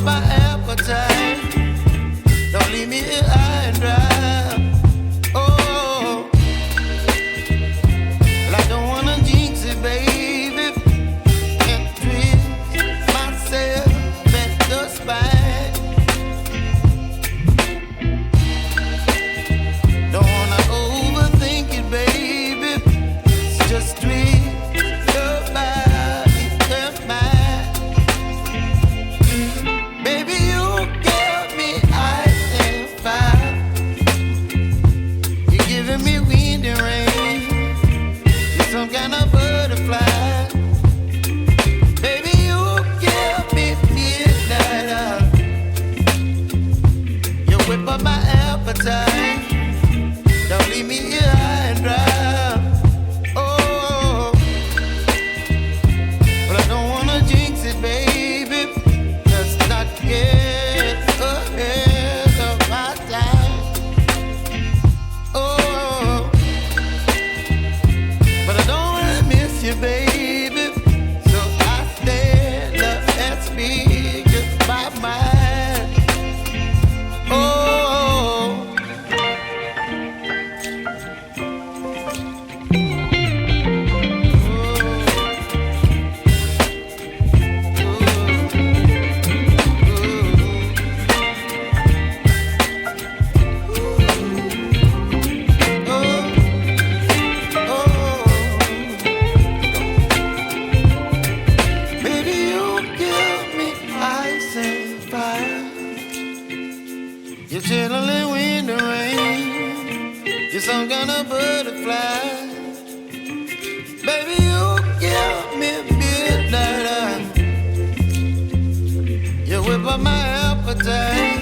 My appetite, don't leave me here high and dry. Oh, well, I don't wanna jinx it, baby, and twist myself at the spine. Don't wanna overthink it, baby. It's just twist your body and mine. Some kind of butterfly. Baby, you give me midnight. You whip up my appetite. Don't leave me here high and dry. Oh, but I don't wanna jinx it, baby. Let's not get ahead of my time. Oh, you, baby, so I stand up and speak just my mind. Oh, you're chilling in the rain. You're some kind of butterfly. Baby, you give me midnight. You whip up my appetite.